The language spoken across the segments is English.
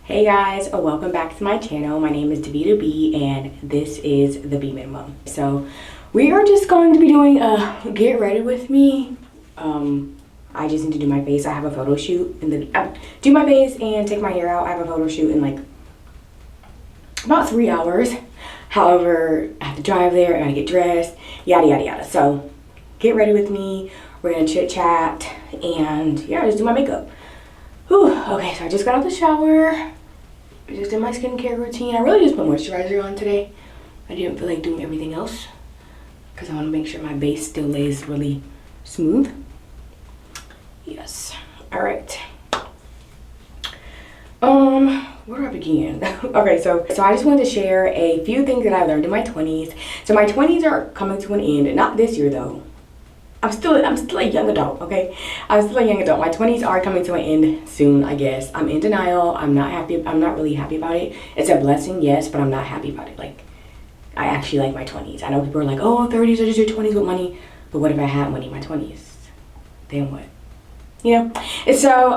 Hey guys, welcome back to my channel. My name is Davita B and this is the B Minimum. So we are just going to be doing a get ready with me. I just need to do my face. I have a photo shoot and then do my face and take my hair out. I have a photo shoot in like about 3 hours. However, I have to drive there, I gotta get dressed, yada yada yada. So get ready with me. We're gonna chit chat and yeah, just do my makeup. Whew. Okay, so I just got out of the shower. I just did my skincare routine. I really just put moisturizer on today. I didn't feel like doing everything else because I want to make sure my base still lays really smooth. Yes. All right. Where do I begin? Okay, so I just wanted to share a few things that I learned in my 20s. So my 20s are coming to an end. Not this year though. I'm still a young adult, okay? I'm still a young adult. My 20s are coming to an end soon, I guess. I'm in denial. I'm not happy. I'm not really happy about it. It's a blessing, yes, but I'm not happy about it. Like, I actually like my 20s. I know people are like, oh, 30s are just your 20s with money. But what if I had money in my 20s? Then what? You know? And so,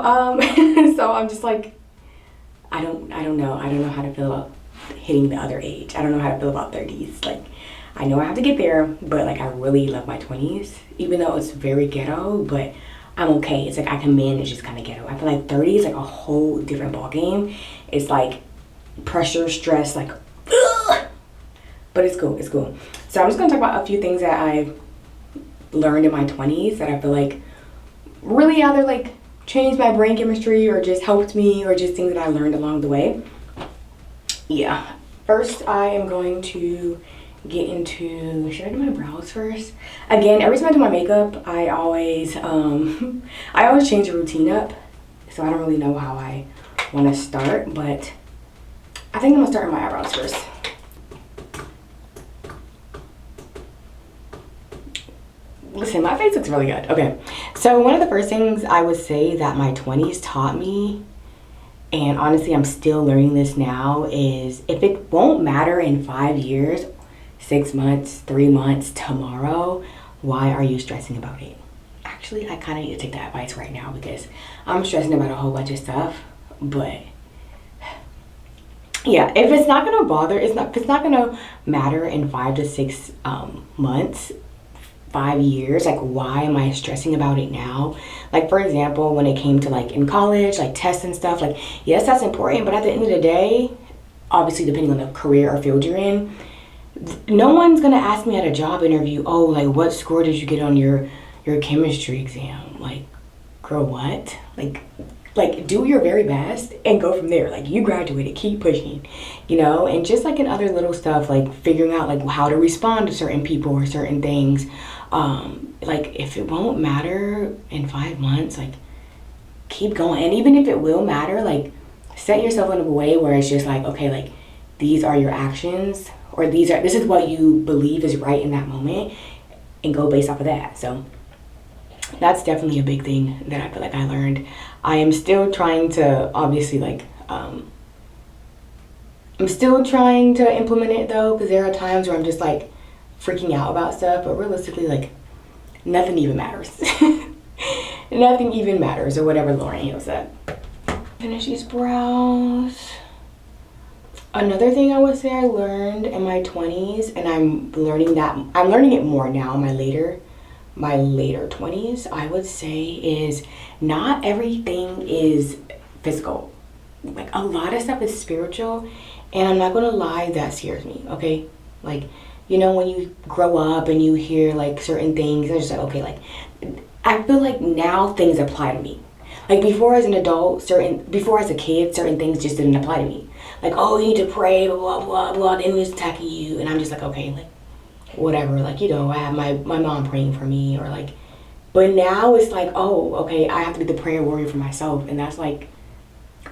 so I'm just like, I don't know. I don't know how to feel about hitting the other age. I don't know how to feel about 30s. Like, I know I have to get there, but like I really love my 20s, even though it's very ghetto, but I'm okay. It's like I can manage this kind of ghetto. I feel like 30 is like a whole different ball game. It's like pressure, stress, like, ugh! But it's cool, it's cool. So I'm just gonna talk about a few things that I learned in my 20s that I feel like really either like changed my brain chemistry or just helped me or just things that I learned along the way. Yeah, first I am going to get into, should I do my brows first? Again, every time I do my makeup, I always change the routine up. So I don't really know how I want to start, but I think I'm gonna start with my eyebrows first. Listen, my face looks really good. Okay, so one of the first things I would say that my 20s taught me, and honestly I'm still learning this now, is if it won't matter in 5 years, 6 months, 3 months, tomorrow, why are you stressing about it? Actually, I kind of need to take that advice right now because I'm stressing about a whole bunch of stuff. But yeah, if it's not gonna bother, if it's not gonna matter in 5 to 6 months, 5 years, like why am I stressing about it now? Like for example, when it came to like in college, like tests and stuff, like yes, that's important, but at the end of the day, obviously depending on the career or field you're in, no one's gonna ask me at a job interview, oh, like what score did you get on your chemistry exam? Like, girl, what? Like do your very best and go from there. Like you graduated, keep pushing, you know. And just like in other little stuff, like figuring out like how to respond to certain people or certain things, like if it won't matter in 5 months, like keep going. And even if it will matter, like set yourself in a way where it's just like, okay, like these are your actions, or this is what you believe is right in that moment, and go based off of that. So that's definitely a big thing that I feel like I learned. I am still trying to obviously like I'm still trying to implement it though, because there are times where I'm just like freaking out about stuff, but realistically like nothing even matters. Nothing even matters, or whatever Lauren Hill said. Finish these brows. Another thing I would say I learned in my 20s, and I'm learning it more now in my later 20s, I would say, is not everything is physical. Like a lot of stuff is spiritual, and I'm not gonna lie, that scares me, okay? Like, you know, when you grow up and you hear like certain things, it's just like, okay, like I feel like now things apply to me. Like before as an adult, before as a kid, certain things just didn't apply to me. Like, oh, you need to pray, blah, blah, blah, blah, the enemy's attacking you. And I'm just like, okay, like, whatever. Like, you know, I have my mom praying for me, or like, but now it's like, oh, okay, I have to be the prayer warrior for myself. And that's like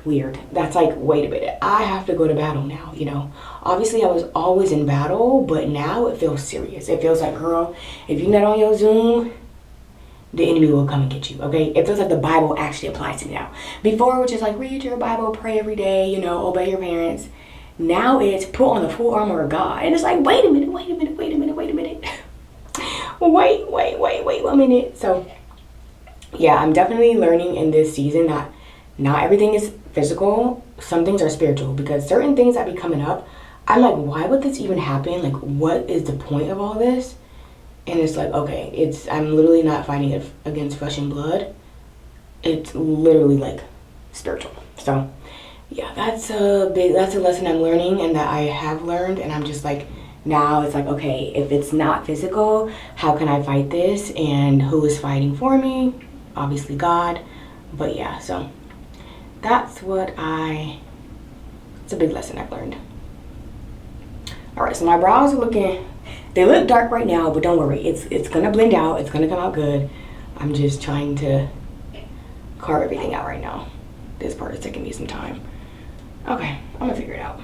weird. That's like, wait a minute, I have to go to battle now, you know. Obviously, I was always in battle, but now it feels serious. It feels like, girl, if you're not on your Zoom, the enemy will come and get you, okay? It feels like the Bible actually applies to me now. Before, it was just like, read your Bible, pray every day, you know, obey your parents. Now it's put on the full armor of God. And it's like, wait a minute. Wait a minute. 1 minute. So, yeah, I'm definitely learning in this season that not everything is physical. Some things are spiritual, because certain things that be coming up, I'm like, why would this even happen? Like, what is the point of all this? And it's like, okay, I'm literally not fighting it against flesh and blood. It's literally like spiritual. So yeah, that's a lesson I'm learning and that I have learned. And I'm just like, now it's like, okay, if it's not physical, how can I fight this? And who is fighting for me? Obviously God. But yeah, so that's it's a big lesson I've learned. All right, so my brows are they look dark right now, but don't worry, it's gonna blend out, it's gonna come out good. I'm just trying to carve everything out right now. This part is taking me some time. Okay, I'm gonna figure it out.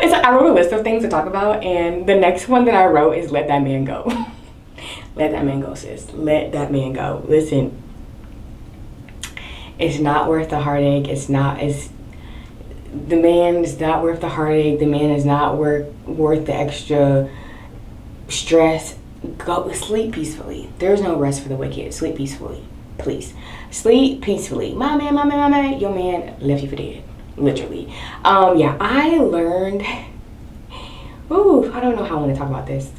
It's like I wrote a list of things to talk about, and the next one that I wrote is let that man go. Let that man go, sis. Let that man go. Listen, it's not worth the heartache. The man is not worth the heartache. The man is not worth the extra stress. Go sleep peacefully. There's no rest for the wicked. Sleep peacefully, please. Sleep peacefully. My man, your man left you for dead, literally. Yeah, I learned. Ooh, I don't know how I want to talk about this.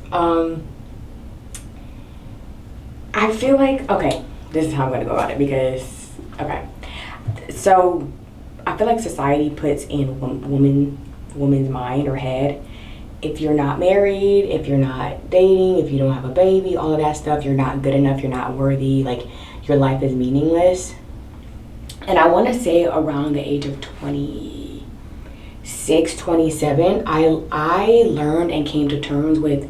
I feel like, okay, this is how I'm gonna go about it, because okay, so I feel like society puts in woman's mind or head, if you're not married, if you're not dating, if you don't have a baby, all of that stuff, you're not good enough, you're not worthy, like your life is meaningless. And I want to say around the age of 26, 27, I learned and came to terms with,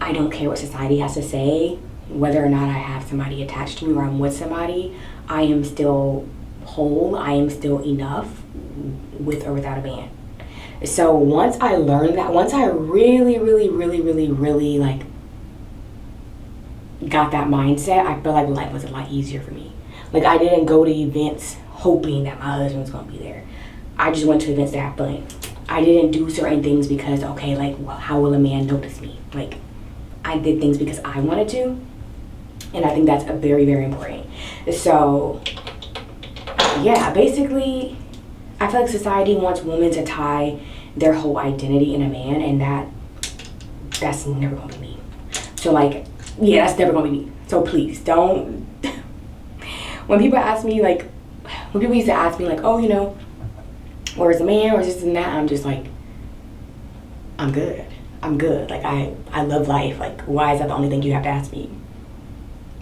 I don't care what society has to say, whether or not I have somebody attached to me or I'm with somebody, I am still whole, I am still enough with or without a man. So once I learned that, once I really like got that mindset, I feel like life was a lot easier for me. Like I didn't go to events hoping that my husband was gonna be there. I just went to events to have fun. I didn't do certain things because, okay, like, well, how will a man notice me? Like, I did things because I wanted to, and I think that's a very important. So yeah, basically, I feel like society wants women to tie their whole identity in a man, and that's never gonna be me. So like, yeah, that's never gonna be me. So please don't. When people ask me, like, when people used to ask me, like, oh, you know, where's the man, or this and that, I'm just like, I'm good. Like I love life. Like, why is that the only thing you have to ask me?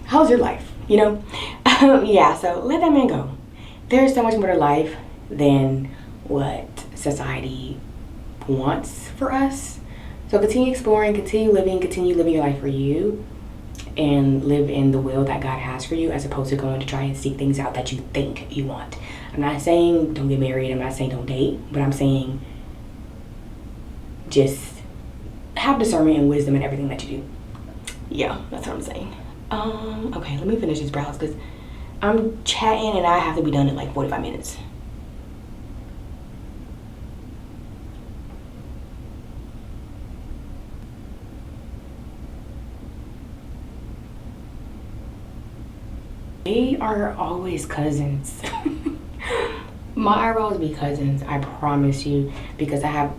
How's your life? You know? Yeah. So let that man go. There's so much more to life than what society wants for us. So continue exploring, continue living your life for you, and live in the will that God has for you, as opposed to going to try and seek things out that you think you want. I'm not saying don't get married, I'm not saying don't date, but I'm saying just have discernment and wisdom in everything that you do. Yeah, that's what I'm saying. Okay, let me finish these brows because I'm chatting and I have to be done in like 45 minutes. They are always cousins. My eyebrows be cousins, I promise you, because I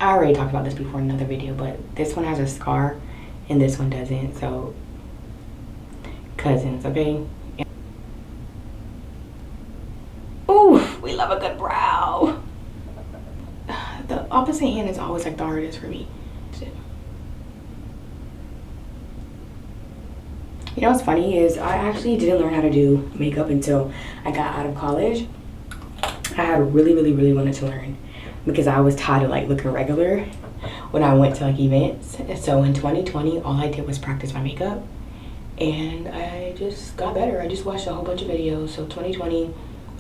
already talked about this before in another video, but this one has a scar and this one doesn't, so cousins, okay? Ooh, we love a good brow. The opposite hand is always like the hardest for me. You know what's funny is I actually didn't learn how to do makeup until I got out of college. I had really wanted to learn because I was tired of like looking regular when I went to like events. So in 2020, all I did was practice my makeup and I just got better. I just watched a whole bunch of videos. So 2020,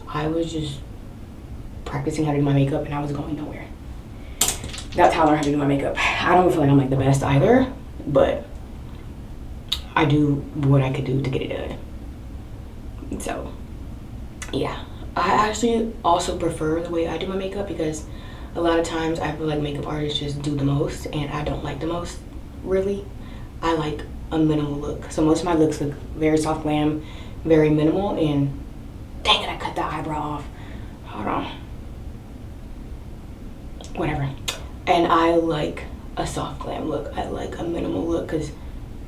I was just practicing how to do my makeup and I was going nowhere. That's how I learned how to do my makeup. I don't feel like I'm like the best either, but I do what I could do to get it done. So yeah, I actually also prefer the way I do my makeup because a lot of times I feel like makeup artists just do the most and I don't like the most, really. I like a minimal look. So most of my looks look very soft glam, very minimal, and dang it, I cut that eyebrow off. Hold on. Whatever. And I like a soft glam look. I like a minimal look because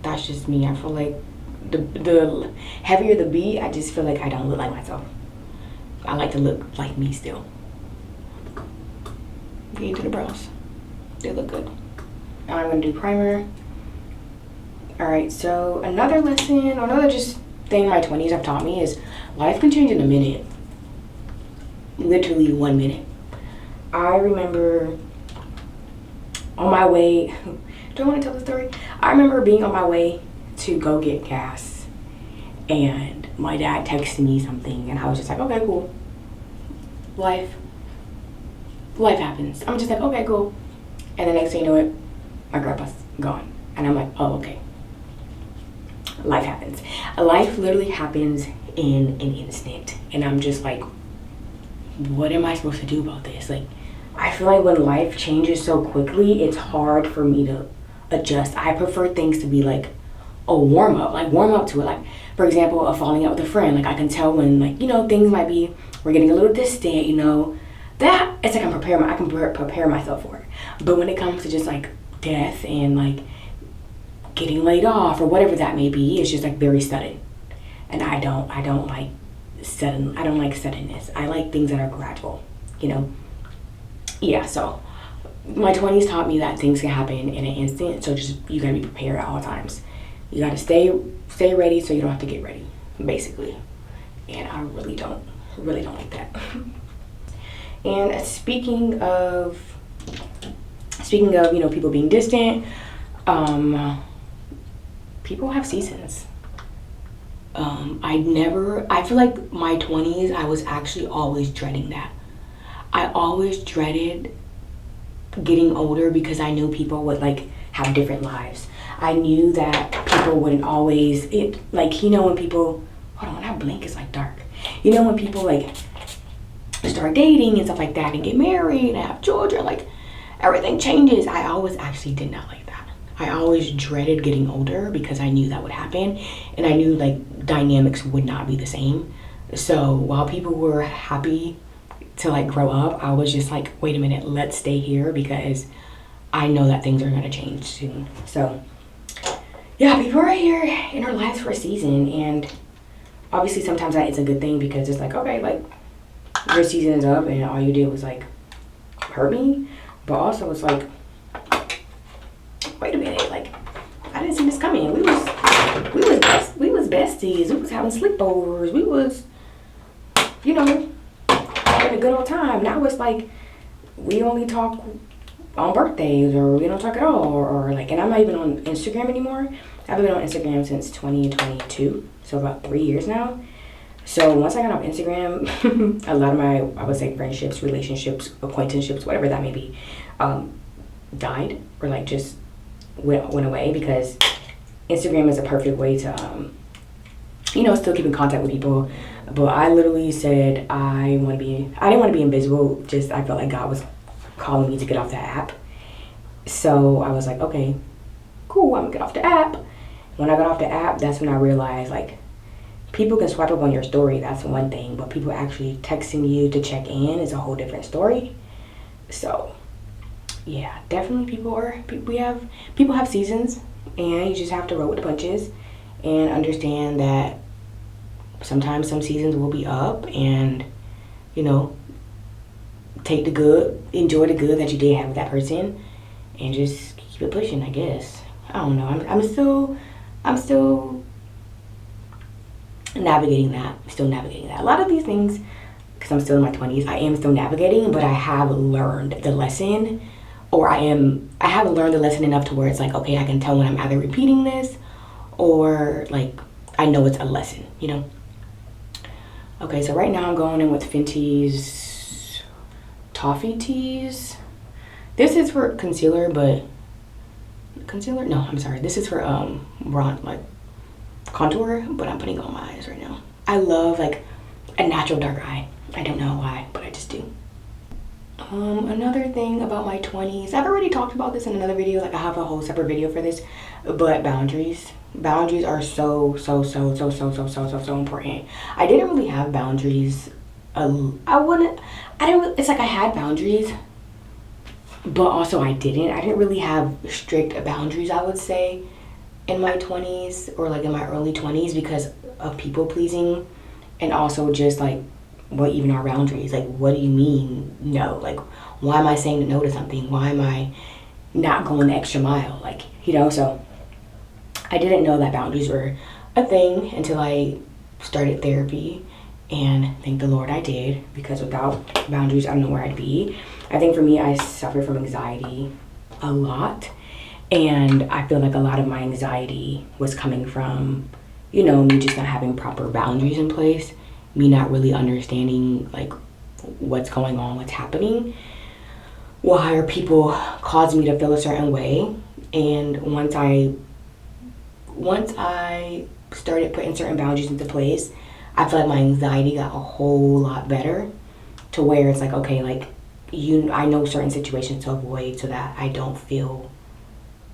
that's just me. I feel like the heavier the beat, I just feel like I don't look like myself. I like to look like me still. Get into the brows. They look good. Now I'm gonna do primer. All right, so another lesson, another just thing my 20s have taught me is life can change in a minute. Literally 1 minute. I remember on my way, do I want to tell the story? I remember being on my way to go get gas and my dad texted me something and I was just like, okay, cool. Life happens. I'm just like, okay, cool. And the next thing you know it, my grandpa's gone. And I'm like, oh, okay. Life happens. Life literally happens in an instant. And I'm just like, what am I supposed to do about this? Like, I feel like when life changes so quickly, it's hard for me to adjust. I prefer things to be like a warm up to it. Like, for example, a falling out with a friend. Like, I can tell when, like, you know, things might be, we're getting a little distant, you know. That, it's like I can prepare myself for it. But when it comes to just like death and like getting laid off or whatever that may be, it's just like very sudden. And I don't like suddenness. I like things that are gradual, you know. Yeah, so my 20s taught me that things can happen in an instant, so just you gotta be prepared at all times. You gotta stay ready so you don't have to get ready, basically. And I really don't like that. And speaking of you know, people being distant, people have seasons. I feel like my 20s, I was actually always dreading that. I always dreaded getting older because I knew people would like have different lives. I knew that people wouldn't always, like, you know, when people, hold on, that blink is like dark. You know, when people like start dating and stuff like that and get married and have children, like everything changes. I always actually did not like that. I always dreaded getting older because I knew that would happen and I knew like dynamics would not be the same. So while people were happy to like grow up, I was just like, wait a minute, let's stay here because I know that things are gonna change soon. So yeah, people are here in our lives for a season, and obviously sometimes that is a good thing because it's like, okay, like your season is up and all you did was like hurt me. But also it's like, wait a minute, like I didn't see this coming. We was besties. We was having sleepovers. We was, you know, having a good old time. Now it's like we only talk on birthdays or we don't talk at all, or like, and I'm not even on Instagram anymore. I've been on Instagram since 2022, so about 3 years now. So once I got off Instagram, a lot of my, I would say, friendships, relationships, acquaintanceships, whatever that may be, died or like just went away, because Instagram is a perfect way to, you know, still keep in contact with people. But I literally said I didn't want to be invisible. Just I felt like God was calling me to get off the app. So I was like, okay, cool, I'm gonna get off the app. When I got off the app, that's when I realized, like, people can swipe up on your story, that's one thing, but people actually texting you to check in is a whole different story. So yeah, definitely people have seasons, and you just have to roll with the punches and understand that sometimes some seasons will be up, and, you know, take the good, enjoy the good that you did have with that person, and just keep it pushing, I guess. I don't know. I'm still navigating that. A lot of these things, because I'm still in my 20s, I am still navigating, but I have learned the lesson, or I have learned the lesson enough to where it's like, okay, I can tell when I'm either repeating this or like I know it's a lesson, you know? Okay, so right now I'm going in with Fenty's Toffee Teas. This is for concealer, but no, I'm sorry. This is for like contour, but I'm putting it on my eyes right now. I love like a natural dark eye. I don't know why, but I just do. Another thing about my 20s, I've already talked about this in another video, like I have a whole separate video for this, but boundaries. Boundaries are so important. I didn't really have boundaries. It's like I had boundaries, but also I didn't really have strict boundaries, I would say, in my 20s or like in my early 20s because of people pleasing, and also just like, what even are boundaries? Like, what do you mean no? Like, why am I saying no to something? Why am I not going the extra mile? Like, so I didn't know that boundaries were a thing until I started therapy, and thank the Lord I did, because without boundaries I don't know where I'd be. I think for me, I suffer from anxiety a lot, and I feel like a lot of my anxiety was coming from, me just not having proper boundaries in place, me not really understanding like what's going on, what's happening, why are people causing me to feel a certain way. And once I started putting certain boundaries into place, I feel like my anxiety got a whole lot better, to where it's like, okay, like I know certain situations to avoid so that I don't feel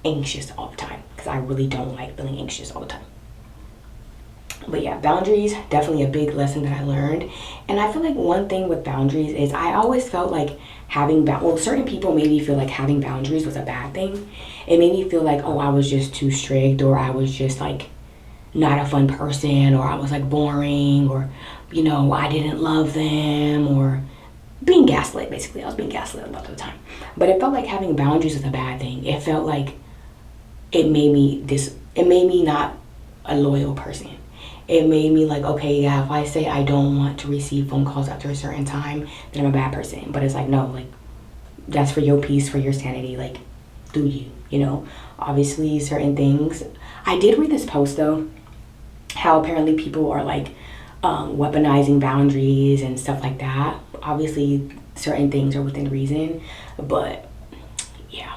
anxious all the time, because I really don't like feeling anxious all the time. But yeah, boundaries, definitely a big lesson that I learned. And I feel like one thing with boundaries is I always felt like certain people made me feel like having boundaries was a bad thing. It made me feel like, oh, I was just too strict, or I was just like not a fun person, or I was like boring, or, I didn't love them, or being gaslit, basically. I was being gaslit a lot of the time. But it felt like having boundaries was a bad thing. It felt like it made me not a loyal person. It made me like, okay, yeah, if I say I don't want to receive phone calls after a certain time, then I'm a bad person. But it's like, no, like, that's for your peace, for your sanity, like, do you, Obviously, certain things. I did read this post, though, how apparently people are, like, weaponizing boundaries and stuff like that. Obviously, certain things are within reason, but, yeah.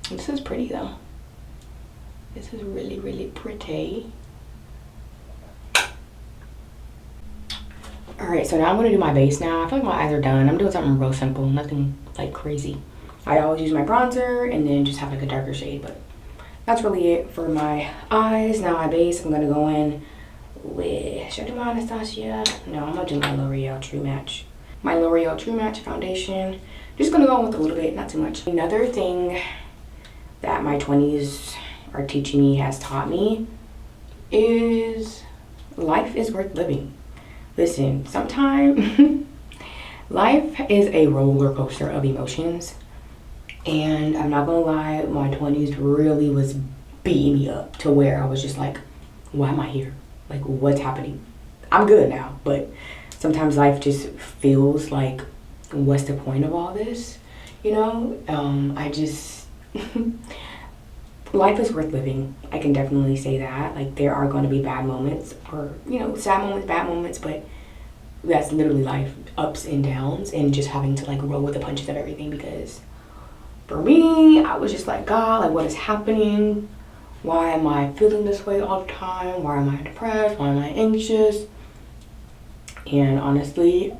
This is pretty, though. This is really, really pretty. Alright, so now I'm going to do my base now. I feel like my eyes are done. I'm doing something real simple. Nothing, like, crazy. I always use my bronzer and then just have, like, a darker shade. But that's really it for my eyes. Now my base, I'm going to go in with... Should I do my Anastasia? No, I'm going to do my L'Oreal True Match. My L'Oreal True Match foundation. Just going to go in with a little bit, not too much. Another thing that my 20s... are teaching me, has taught me, is life is worth living. Listen, sometimes life is a roller coaster of emotions, and I'm not gonna lie, my 20s really was beating me up to where I was just like, why am I here? Like, what's happening? I'm good now, but sometimes life just feels like, what's the point of all this? I just life is worth living. I can definitely say that. Like, there are going to be bad moments, or sad moments, bad moments, but that's literally life, ups and downs, and just having to like roll with the punches of everything. Because for me, I was just like, God, like, what is happening? Why am I feeling this way all the time? Why am I depressed? Why am I anxious? And honestly,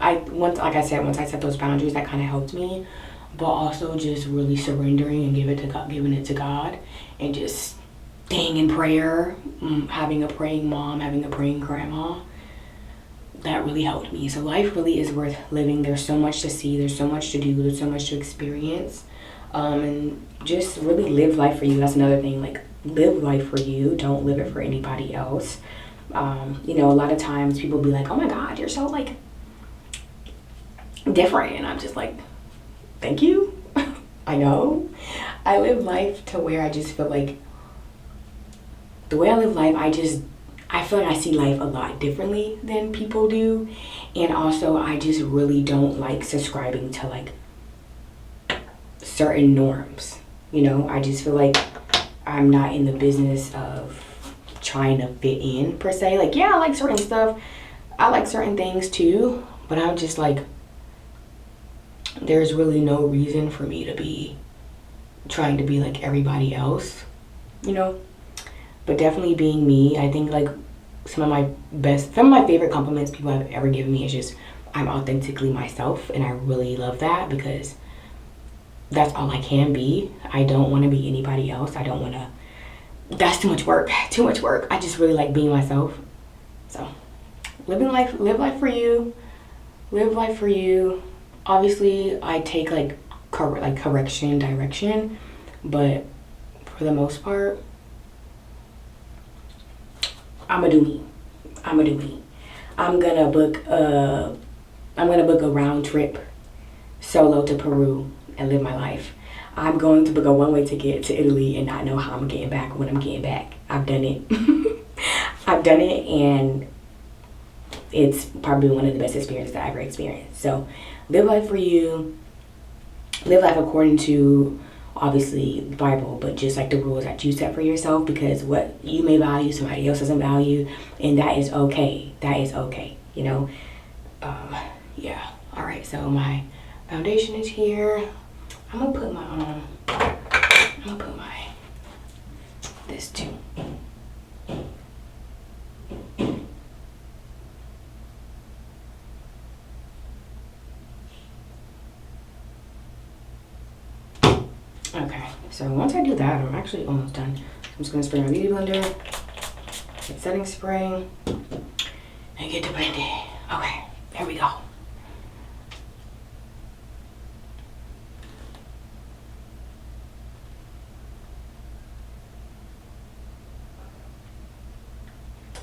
once I set those boundaries, that kind of helped me. But also just really surrendering and giving it to God, and just staying in prayer, having a praying mom, having a praying grandma. That really helped me. So life really is worth living. There's so much to see. There's so much to do. There's so much to experience. And just really live life for you. That's another thing. Like, live life for you. Don't live it for anybody else. A lot of times people be like, oh my God, you're so like different. And I'm just like, thank you. I know. I live life to where I just feel like the way I live life, I feel like I see life a lot differently than people do. And also, I just really don't like subscribing to like certain norms. I just feel like I'm not in the business of trying to fit in per se. Like, yeah, I like certain stuff. I like certain things too. But I'm just like, there's really no reason for me to be trying to be like everybody else, but definitely being me. I think like some of my favorite compliments people have ever given me is just I'm authentically myself, and I really love that because that's all I can be. I don't want to be anybody else. I don't want to. That's too much work. Too much work. I just really like being myself. So, live life for you. Live life for you. Obviously, I take like correction, direction, but for the most part, I'ma do me. I'ma do me. I'm gonna book a round trip solo to Peru and live my life. I'm going to book a one-way ticket to Italy and not know how I'm getting back when I'm getting back. I've done it. I've done it, and it's probably one of the best experiences that I ever experienced. So live life for you. Live life according to, obviously, the Bible, but just like the rules that you set for yourself, because what you may value, somebody else doesn't value, and that is okay. That is okay, you know? Yeah. All right, so my foundation is here. I'm gonna put this too. Okay, so once I do that, I'm actually almost done. I'm just gonna spray my beauty blender, get setting spray, and get to blending. Okay, there we go.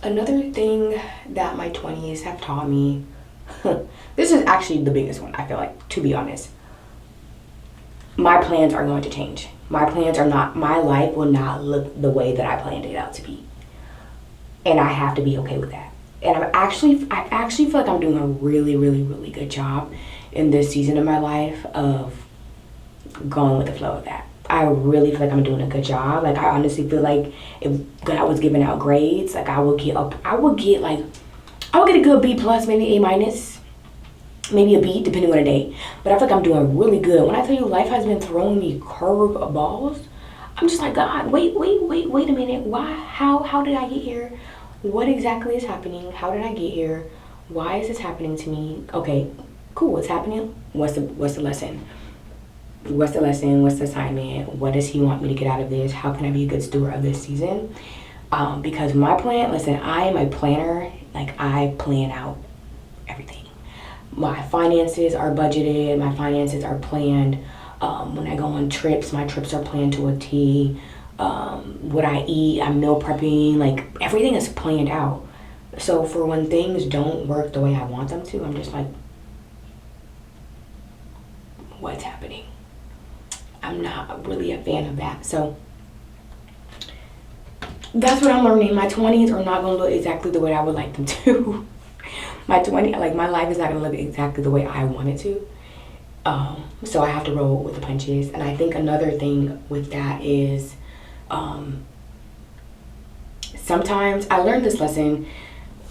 Another thing that my 20s have taught me, this is actually the biggest one, I feel like, to be honest. My plans are going to change. My life will not look the way that I planned it out to be. And I have to be okay with that. And I actually feel like I'm doing a really, really, really good job in this season of my life of going with the flow of that. I really feel like I'm doing a good job. Like, I honestly feel like if God was giving out grades, like I would get a good B plus, maybe A minus, maybe a B, depending on the day. But I feel like I'm doing really good. When I tell you life has been throwing me curve balls, I'm just like, God, wait a minute. Why? How did I get here? What exactly is happening? How did I get here? Why is this happening to me? Okay, cool. What's happening? What's the lesson? What's the lesson? What's the assignment? What does he want me to get out of this? How can I be a good steward of this season? Because my plan, listen, I am a planner. Like, I plan out everything. My finances are budgeted. My finances are planned. When I go on trips, my trips are planned to a T. What I eat, I'm meal prepping. Like, everything is planned out. So for when things don't work the way I want them to, I'm just like, what's happening? I'm not really a fan of that. So that's what I'm learning. My 20s are not going to look exactly the way I would like them to. My life is not going to look exactly the way I want it to. So I have to roll with the punches. And I think another thing with that is sometimes I learned this lesson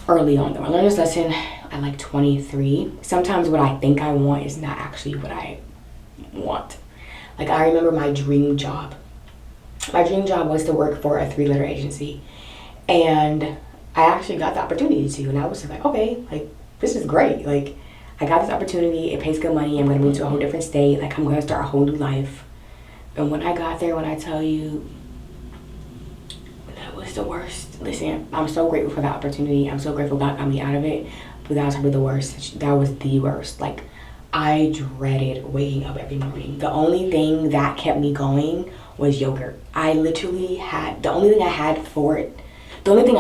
early on though. I learned this lesson at like 23. Sometimes what I think I want is not actually what I want. Like, I remember my dream job. My dream job was to work for a 3-letter agency. And I actually got the opportunity to. And I was like, okay, like, this is great. Like, I got this opportunity. It pays good money. I'm going to move to a whole different state. Like, I'm going to start a whole new life. And when I got there, when I tell you, that was the worst. Listen, I'm so grateful for that opportunity. I'm so grateful God got me out of it. But that was probably the worst. That was the worst. Like, I dreaded waking up every morning. The only thing that kept me going was yogurt. I literally had, the only thing I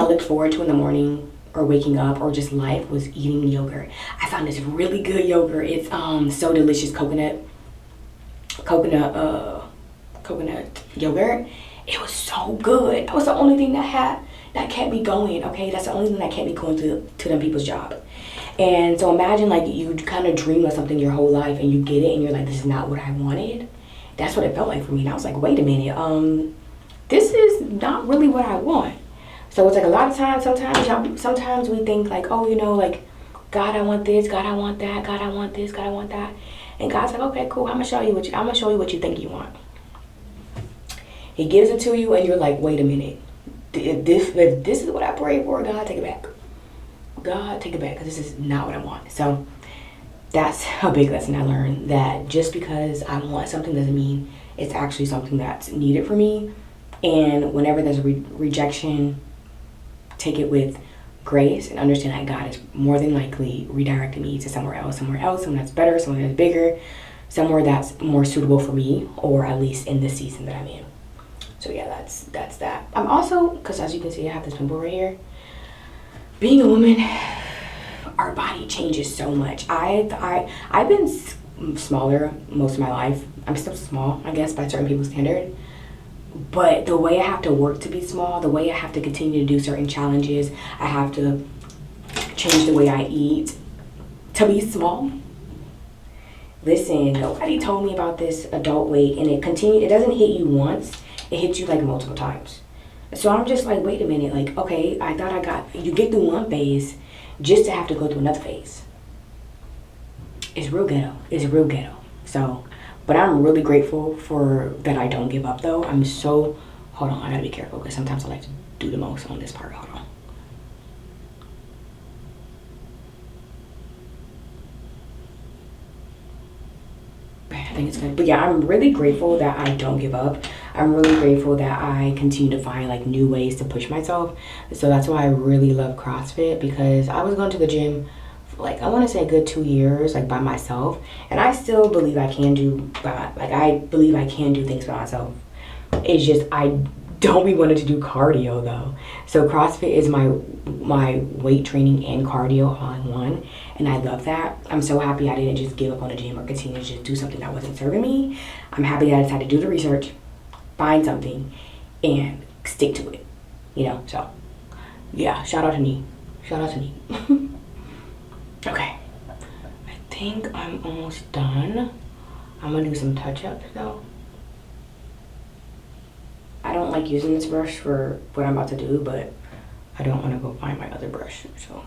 looked forward to in the morning or waking up or just life was eating yogurt. I found this really good yogurt. It's so delicious, coconut yogurt. It was so good. That was the only thing that kept me going, okay? That's the only thing that kept me going to them people's job. And so imagine, like, you kind of dream of something your whole life and you get it and you're like, this is not what I wanted. That's what it felt like for me. And I was like, wait a minute, this is not really what I want. So it's like a lot of times, sometimes we think like, oh, you know, like, God, I want this, God, I want that, God, I want this, God, I want that. And God's like, okay, cool, I'm gonna show you what you think you want. He gives it to you and you're like, wait a minute. If this is what I prayed for, God, take it back. God, take it back, because this is not what I want. So that's a big lesson I learned, that just because I want something doesn't mean it's actually something that's needed for me. And whenever there's a rejection, take it with grace and understand that God is more than likely redirecting me to somewhere else, someone that's better, someone that's bigger, somewhere that's more suitable for me, or at least in the season that I'm in. So yeah, that's that. I'm also, because as you can see, I have this pimple right here. Being a woman, our body changes so much. I've been smaller most of my life. I'm still small, I guess, by certain people's standard. But the way I have to work to be small, the way I have to continue to do certain challenges, I have to change the way I eat to be small. Listen, nobody told me about this adult weight, and it doesn't hit you once, it hits you like multiple times. So I'm just like, wait a minute, like, okay, I thought you get through one phase just to have to go through another phase. It's real ghetto. It's real ghetto. So, but I'm really grateful for that I don't give up though. Hold on, I gotta be careful because sometimes I like to do the most on this part. Hold on. I think it's good. But yeah, I'm really grateful that I don't give up. I'm really grateful that I continue to find like new ways to push myself. So that's why I really love CrossFit, because I was going to the gym for like, I want to say a good 2 years, like by myself. And I still believe I can do things by myself. It's just, I don't be wanting to do cardio though. So CrossFit is my weight training and cardio all in one. And I love that. I'm so happy I didn't just give up on the gym or continue to just do something that wasn't serving me. I'm happy that I decided to do the research, find something, and stick to it. So yeah, shout out to me. Okay, I think I'm almost done. I'm gonna do some touch-ups though. I don't like using this brush for what I'm about to do, but I don't want to go find my other brush, so.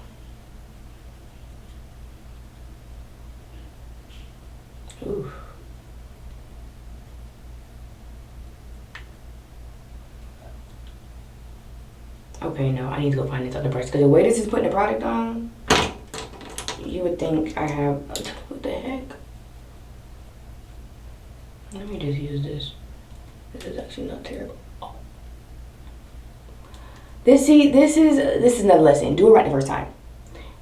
Ooh. Okay, no, I need to go find this other brush, because the way this is putting the product on, you would think I have, what the heck? Let me just use this. This is actually not terrible. Oh. This is another lesson. Do it right the first time.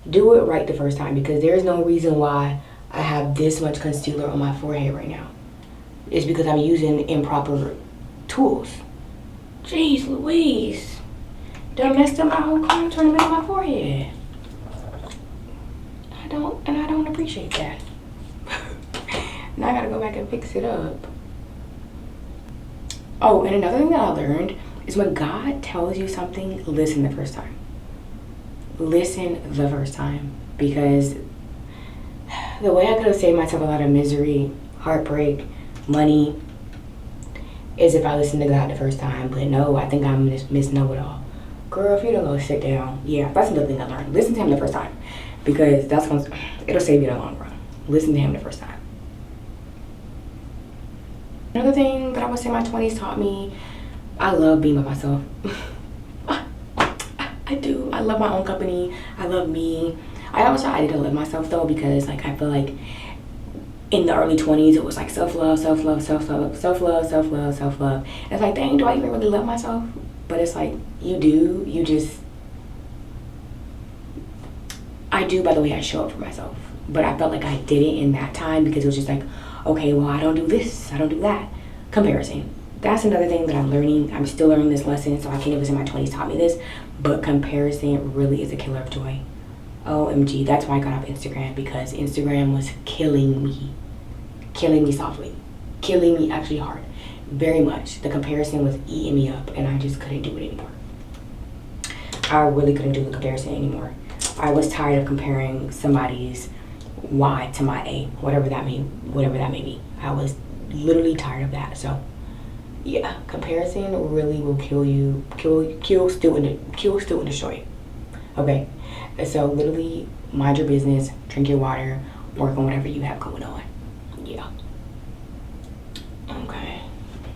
Do it right the first time, because there is no reason why I have this much concealer on my forehead right now. It's because I'm using improper tools. Jeez Louise. Done messed up my whole contour in the middle of my forehead. I don't appreciate that. Now I gotta go back and fix it up. Oh, and another thing that I learned is when God tells you something, listen the first time. Listen the first time, because the way I could have saved myself a lot of misery, heartbreak, money, is if I listened to God the first time. But no, I think I'm Miss Know-It-All. Girl, if you don't go sit down, yeah, that's another thing I learned. Listen to him the first time, because it'll save you in the long run. Listen to him the first time. Another thing that I would say my 20s taught me, I love being by myself. I do. I love my own company. I love me. I always try to love myself though, because like I feel like in the early 20s it was like self-love. And it's like, dang, do I even really love myself? But it's like, you do. I do by the way I show up for myself. But I felt like I didn't in that time, because it was just like, okay, well, I don't do this, I don't do that. Comparison. That's another thing that I'm learning. I'm still learning this lesson, so I can't even say my 20s taught me this, but comparison really is a killer of joy. OMG, that's why I got off Instagram, because Instagram was killing me softly, killing me actually hard, very much. The comparison was eating me up, and I just couldn't do it anymore. I really couldn't do the comparison anymore. I was tired of comparing somebody's Y to my A, whatever that may be. I was literally tired of that. So yeah, comparison really will kill, steal, and destroy you. Okay, so literally mind your business, drink your water, work on whatever you have going on. Yeah. Okay,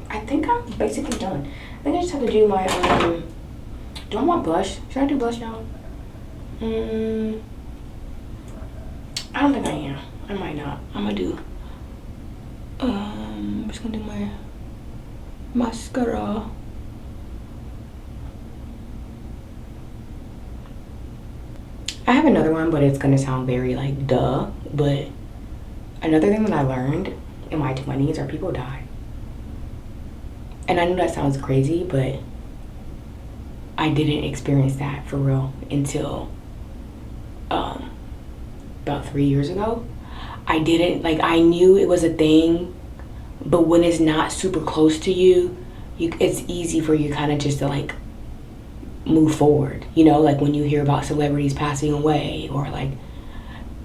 I think I'm basically done. I think I just have to do my do I want blush? Should I do blush, y'all? I don't think I am. I might not. I'm gonna do, I'm just gonna do my mascara. I have another one, but it's gonna sound very like duh, but another thing that I learned in my 20s are people die. And I know that sounds crazy, but I didn't experience that for real until about 3 years ago. I didn't, like, I knew it was a thing, but when it's not super close to you, it's easy for you kind of just to like move forward, you know, like when you hear about celebrities passing away or like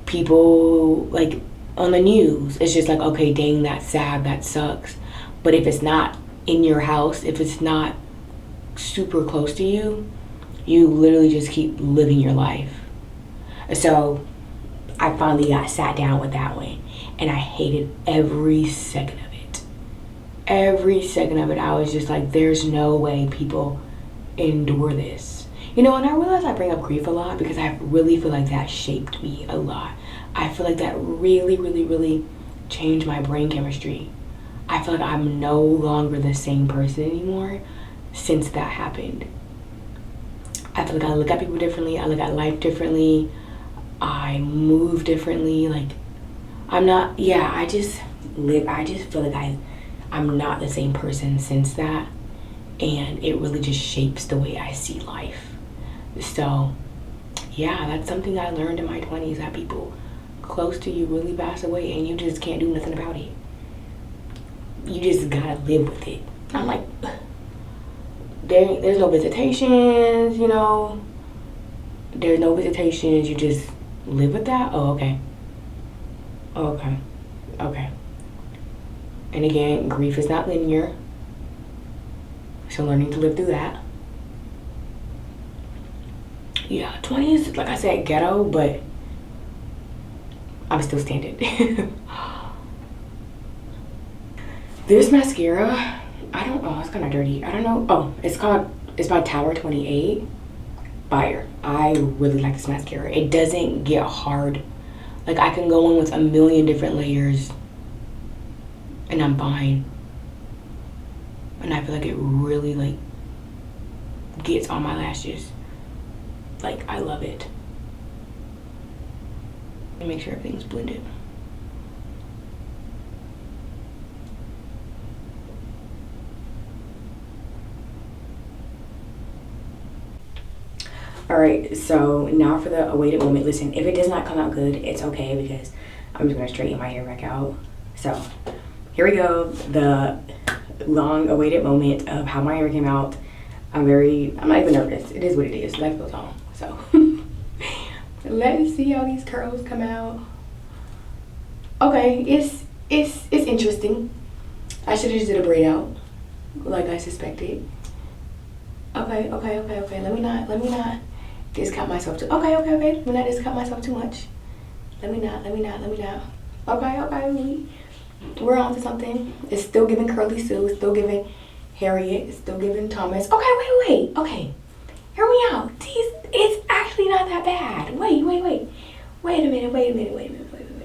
people like on the news, it's just like, okay, dang, that's sad, that sucks. But if it's not in your house, if it's not super close to you, you literally just keep living your life. So I finally got sat down with that one, and I hated every second of it. Every second of it, I was just like, there's no way people endure this. You know, and I realize I bring up grief a lot because I really feel like that shaped me a lot. I feel like that really, really, really changed my brain chemistry. I feel like I'm no longer the same person anymore since that happened. I feel like I look at people differently. I look at life differently. I move differently. Like, I'm not, yeah, I just feel like I'm not the same person since that. And it really just shapes the way I see life. So, yeah, that's something I learned in my 20s, that people close to you really pass away and you just can't do nothing about it. You just gotta live with it. I'm like, there's no visitations, you know. There's no visitations, you just live with that? Oh, okay. Okay. Okay. And again, grief is not linear. So learning to live through that. Yeah, 20s, like I said, ghetto, but I'm still standing. This mascara, I don't, oh, it's kind of dirty. I don't know. Oh, it's by Tower 28. Fire. I really like this mascara. It doesn't get hard. Like, I can go in with a million different layers and I'm fine. And I feel like it really like gets on my lashes. Like, I love it. Make sure everything's blended. All right, so now for the awaited moment. Listen, if it does not come out good, it's okay because I'm just gonna straighten my hair back out. So here we go, the long awaited moment of how my hair came out. I'm not even nervous. It is what it is. Life goes on. So let's see how these curls come out. Okay, it's interesting. I should have just did a braid out like I suspected. Okay. Let me not discount myself too. Okay. Let me not discount myself too much. Let me not. Okay. We're on to something. It's still giving Curly Sue. It's still giving Harriet. It's still giving Thomas. Okay, wait. Okay. Hear me out. It's actually not that bad. Wait a minute.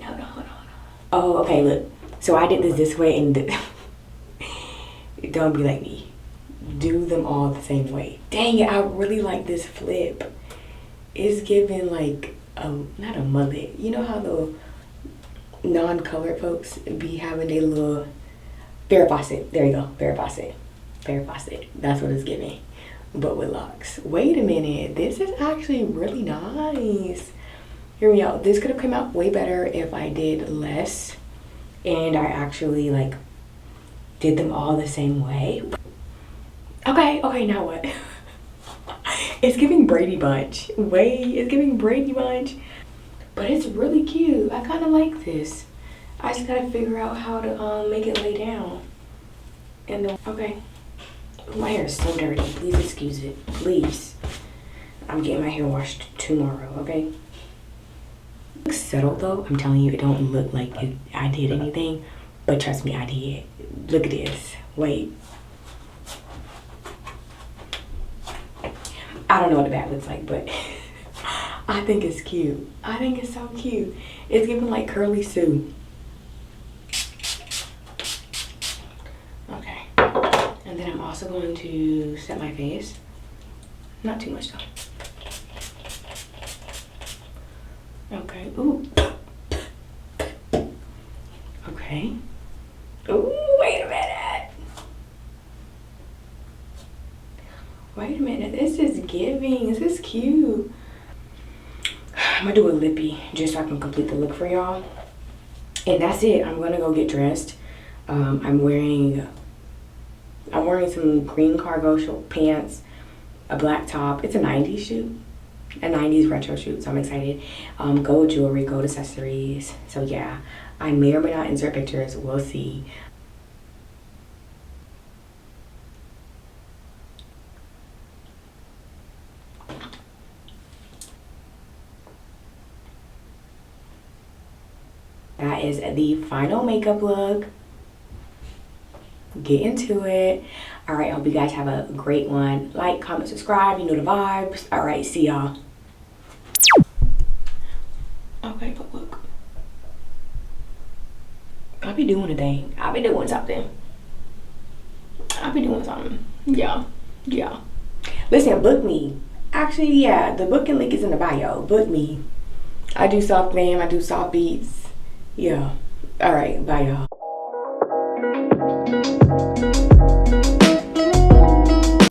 Hold on. Oh, okay, look. So I did this way and don't be like me. Do them all the same way. Dang it, I really like this flip. It's giving like not a mullet. You know how the non-colored folks be having their little Farrah Fawcett. There you go, Farrah Fawcett. That's what it's giving, but with locks. Wait a minute, this is actually really nice. Hear me out. This could have come out way better if I did less and I actually like did them all the same way. Okay, now what? It's giving Brady Bunch. It's giving Brady Bunch. But it's really cute. I kind of like this. I just gotta figure out how to make it lay down. And then, okay. My hair is so dirty. Please excuse it. Please. I'm getting my hair washed tomorrow, okay? It looks settled though. I'm telling you, it don't look like I did anything. But trust me, I did. Look at this. Wait. I don't know what the back looks like, but I think it's cute. I think it's so cute. It's giving like Curly Sue. Okay. And then I'm also going to set my face. Not too much though. Okay. Ooh. Okay. Ooh, wait a minute. Wait a minute. This is giving. This is cute. I'm gonna do a lippy just so I can complete the look for y'all. And that's it. I'm gonna go get dressed. I'm wearing some green cargo short pants, a black top. It's a 90s shoot. A 90s retro shoot, so I'm excited. Gold jewelry, gold accessories. So yeah, I may or may not insert pictures. We'll see. That is the final makeup look. Get into it. All right, I hope you guys have a great one. Like, comment, subscribe. You know the vibes. All right, see y'all. Okay, but look. I'll be doing a thing. I'll be doing something. Yeah. Listen, book me. Actually, yeah, the booking link is in the bio. Book me. I do soft glam. I do soft beats. Yeah. All right, bye y'all.